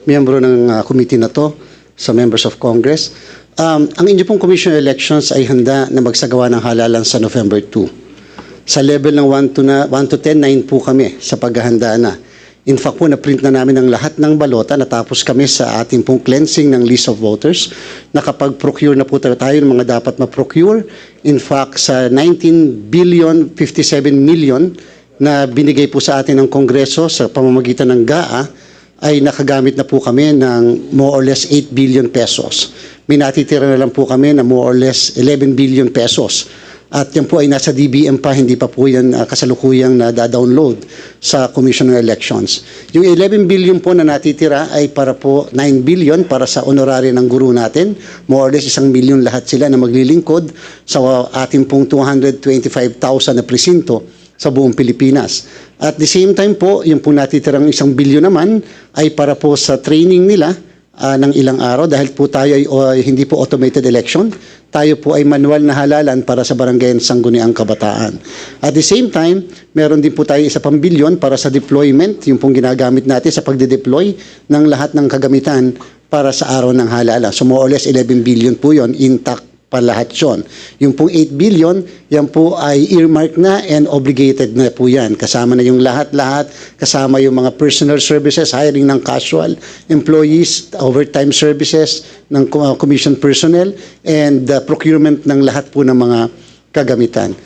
miyembro ng committee na to, sa members of Congress. Ang inyo pong Commission on Elections ay handa na magsagawa ng halalan sa November 2. Sa level ng 1 to 10, 9 po kami sa paghahanda na. In fact po, na-print na namin ang lahat ng balota. Natapos kami sa ating pong cleansing ng list of voters. Nakapag-procure na po tayo ng mga dapat ma-procure. In fact, sa 19 billion 57 million na binigay po sa atin ng Kongreso sa pamamagitan ng GAA, ay nakagamit na po kami ng more or less 8 billion pesos. May natitira na lang po kami na more or less 11 billion pesos. At yan po ay nasa DBM pa, hindi pa po yan kasalukuyang na-download sa Commission on Elections. Yung 11 billion po na natitira ay para po 9 billion para sa honorary ng guru natin. More or less 1 million lahat sila na maglilingkod sa ating pong 225,000 na presinto sa buong Pilipinas. At the same time po, yung po natitirang 1 billion naman ay para po sa training nila ng ilang araw dahil po tayo ay hindi po automated election. Tayo po ay manual na halalan para sa barangay ng Sangguniang Kabataan. At the same time, meron din po tayo 1 billion para sa deployment, yung pong ginagamit natin sa pagde-deploy ng lahat ng kagamitan para sa araw ng halalan. So more or less 11 billion po yon, intact pa lahat yun. Yung pong 8 billion, yan po ay earmarked na and obligated na po yan. Kasama na yung lahat-lahat, kasama yung mga personal services, hiring ng casual employees, overtime services ng commission personnel, and procurement ng lahat po ng mga kagamitan.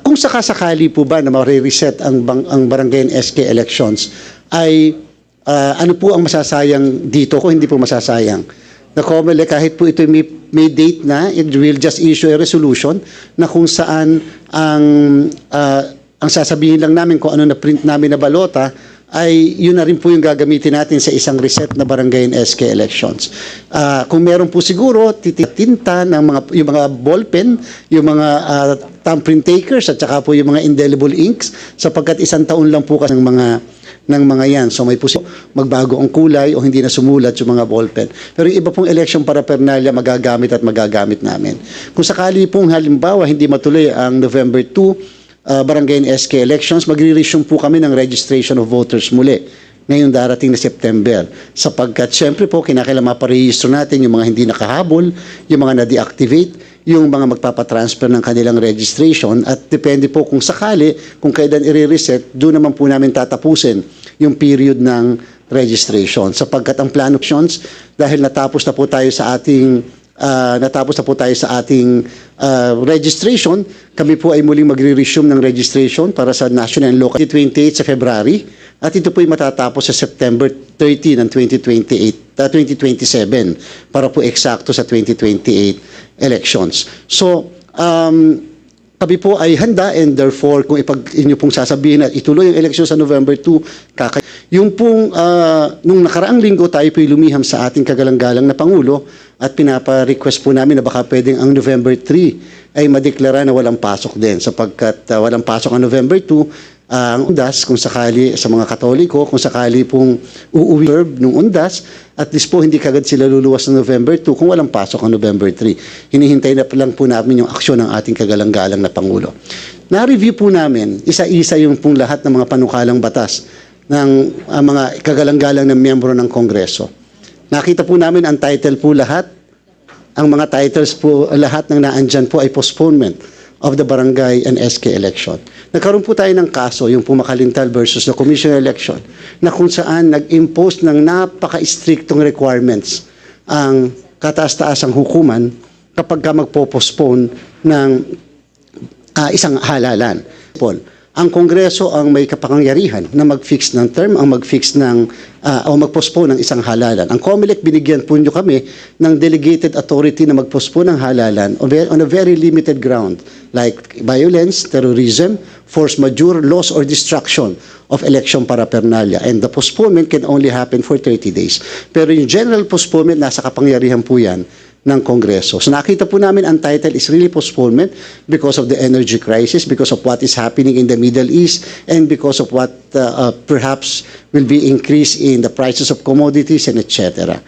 Kung sakasakali po ba na ma-reset ang barangay and SK elections, ay ano po ang masasayang dito kung hindi po masasayang? Na COMELEC, kahit po ito may date na, it will just issue a resolution na kung saan ang sasabihin lang namin kung ano na print namin na balota ay yun na rin po yung gagamitin natin sa isang reset na barangay and SK elections. Kung meron po siguro, tinta ng yung mga ballpen, yung mga thumbprint takers at saka po yung mga indelible inks sapagkat 1 taon lang po kasi ng mga yan. So may magbago ang kulay o hindi na sumulat yung mga ballpen. Pero yung iba pong election paraphernalia magagamit namin. Kung sakali pong halimbawa hindi matuloy ang November 2 barangay and SK elections, magre-resume po kami ng registration of voters muli ngayong darating na September. Sapagkat syempre po kinakailangan maparehistro natin yung mga hindi nakahabol, yung mga na-deactivate, yung mga magpapatransfer ng kanilang registration at depende po kung sakali, kung kailan i-reset, doon naman po namin tatapusin yung period ng registration. Sapagkat ang plano dahil natapos na po tayo sa ating registration, kami po ay muling magre-resume ng registration para sa national and local 28 sa February at ito po ay matatapos sa September 13 ng 2027 para po eksakto sa 2028 elections. So, kami po ay handa and therefore kung inyo pong sasabihin at ituloy ang eleksyon sa November 2, yung pong nung nakaraang linggo tayo po lumiham sa ating kagalang-galang na Pangulo at pinapa-request po namin na baka pwedeng ang November 3 ay madeklara na walang pasok din sapagkat walang pasok ang November 2 ang undas kung sakali sa mga Katoliko, kung sakali pong uuwi ng undas, at least po hindi kagad sila luluwas ng November 2 kung walang pasok ang November 3. Hinihintay na lang po namin yung aksyon ng ating kagalang-galang na Pangulo. Na-review po namin, isa-isa yung pong lahat ng mga panukalang batas ng mga kagalang-galang na miyembro ng Kongreso. Nakita po namin ang title po lahat, ang mga titles po lahat ng naandyan po ay postponement of the barangay and SK election. Nagkaroon po tayo ng kaso, yung Makalintal versus the Commission election, na kung saan nag-impose ng napaka-strictong requirements ang kataas-taasang hukuman kapag ka magpo-postpone ng isang halalan. Ang Kongreso ang may kapangyarihan na mag-fix ng term, ang mag-fix ng o mag-postpone ng isang halalan. Ang COMELEC binigyan po nyo kami ng delegated authority na mag-postpone ng halalan on a very limited ground like violence, terrorism, force majeure, loss or destruction of election paraphernalia. And the postponement can only happen for 30 days. Pero yung general postponement, nasa kapangyarihan po yan ng Kongreso. So nakita po namin ang title is really postponement because of the energy crisis, because of what is happening in the Middle East, and because of what perhaps will be increase in the prices of commodities and etc.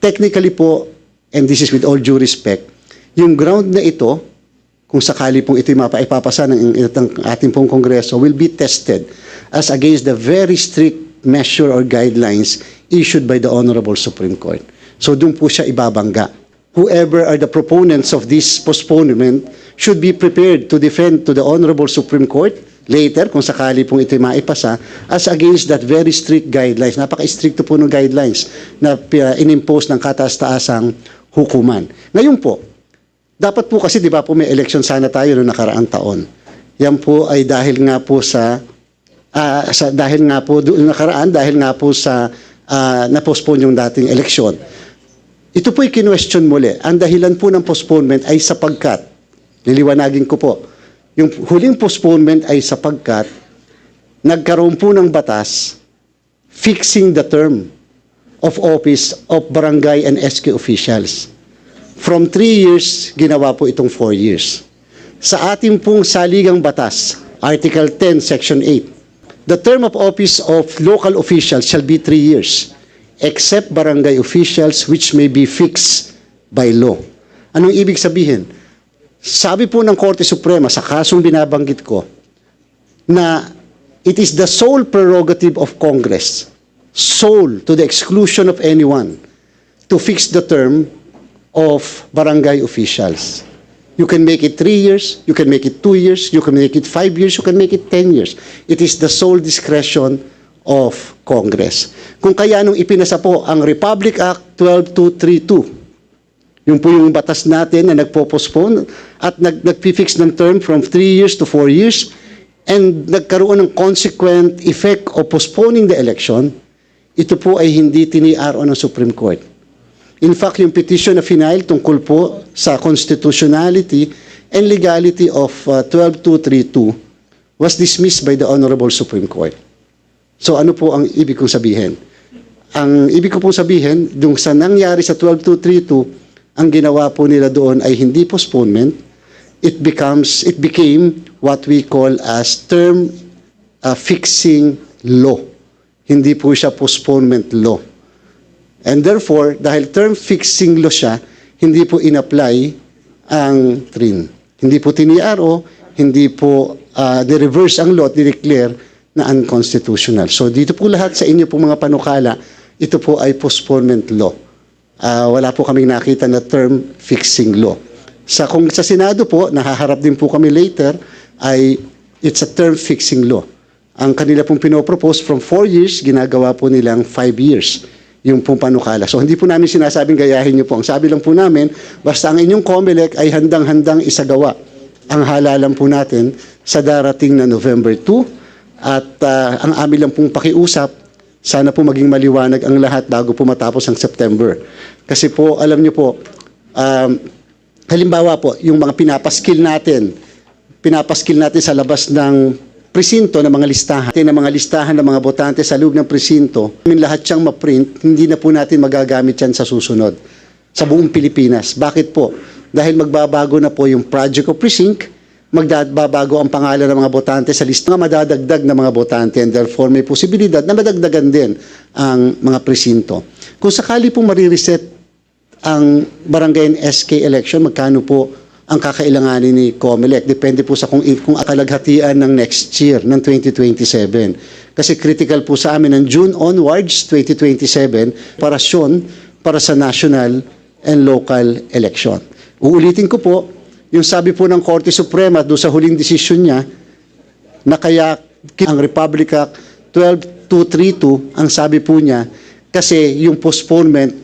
Technically po, and this is with all due respect, yung ground na ito, kung sakali pong ito ipapasa ng ating pong Kongreso, will be tested as against the very strict measure or guidelines issued by the Honorable Supreme Court. So doon po siya ibabangga. Whoever are the proponents of this postponement should be prepared to defend to the Honorable Supreme Court later, kung sakali pong ito'y maipasa, as against that very strict guidelines. Napaka-stricto po ng guidelines na inimpose ng kataas-taasang hukuman. Ngayon po, dapat po kasi, di ba po, may election sana tayo noong nakaraang taon. Yan po ay dahil nga po dahil nga po sa na-postpone yung dating eleksyon. Ito po'y kinwestiyon muli. Ang dahilan po ng postponement ay sapagkat, liliwanagin ko po, yung huling postponement ay sapagkat nagkaroon po ng batas fixing the term of office of barangay and SK officials. From 3 years, ginawa po itong 4 years. Sa ating pong saligang batas, Article 10, Section 8, the term of office of local officials shall be 3 years, except barangay officials which may be fixed by law. Anong ibig sabihin? Sabi po ng Korte Suprema sa kasong binabanggit ko na it is the sole prerogative of Congress, sole to the exclusion of anyone, to fix the term of barangay officials. You can make it 3 years, you can make it 2 years, you can make it 5 years, you can make it 10 years. It is the sole discretion of Congress. Kung kaya nung ipinasa po ang Republic Act 12232, yung po yung batas natin na nagpo-postpone at nagpi-fix ng term from 3 years to 4 years and nagkaroon ng consequent effect of postponing the election, ito po ay hindi tiniaro ng Supreme Court. In fact, yung petition na final tungkol po sa constitutionality and legality of 12232 was dismissed by the Honorable Supreme Court. So ano po ang ibig kong sabihin? Ang ibig ko pong sabihin, dung sa nangyari sa 12232, ang ginawa po nila doon ay hindi postponement. It became what we call as term fixing law. Hindi po siya postponement law. And therefore, dahil term fixing law siya, hindi po in-apply ang TRIN. Hindi po tiniaro, hindi po ni-reverse ang law at ni-declare na unconstitutional. So dito po lahat sa inyo pong mga panukala, ito po ay postponement law. Wala po kaming nakita na term fixing law. Kung sa Senado po, nahaharap din po kami later, ay it's a term fixing law. Ang kanila pong pinopropose from 4 years, ginagawa po nilang 5 years. Yung pong panukala. So hindi po namin sinasabing gayahin niyo po. Ang sabi lang po namin, basta ang inyong COMELEC ay handang-handang isagawa ang halalan po natin sa darating na November 2 at ang amin lang pong pakiusap, sana po maging maliwanag ang lahat bago po matapos ang September. Kasi po, alam niyo po, halimbawa po, yung mga pinapaskil natin sa labas ng presinto ng mga listahan ng mga botante sa loob ng presinto, lahat siyang ma-print, hindi na po natin magagamit yan sa susunod, sa buong Pilipinas. Bakit po? Dahil magbabago na po yung project of precinct, magbabago ang pangalan ng mga botante sa lista, madadagdag na mga botante, and therefore may posibilidad na madagdagan din ang mga presinto. Kung sakali po marireset ang barangay and SK election, magkano po ang kakailanganin ni COMELEC? Depende po sa kung akalaghatian ng next year, ng 2027. Kasi critical po sa amin ng June onwards, 2027, parasyon para sa national and local election. Uulitin ko po, yung sabi po ng Korte Suprema doon sa huling desisyon niya, na kaya ang Republic Act 12232, ang sabi po niya, kasi yung postponement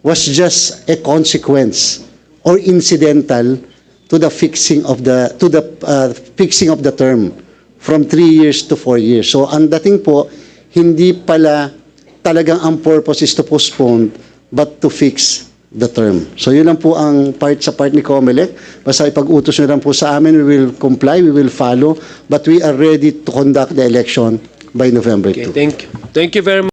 was just a consequence or incidental to the fixing of the term from 3 years to 4 years. So ang dating po, hindi pala talagang ang purpose is to postpone but to fix the term. So yun lang po ang part ni COMELEC. Basta ipag-utos nyo lang po sa amin, we will comply, we will follow, but we are ready to conduct the election by November 2. Okay, thank you. Thank you very much.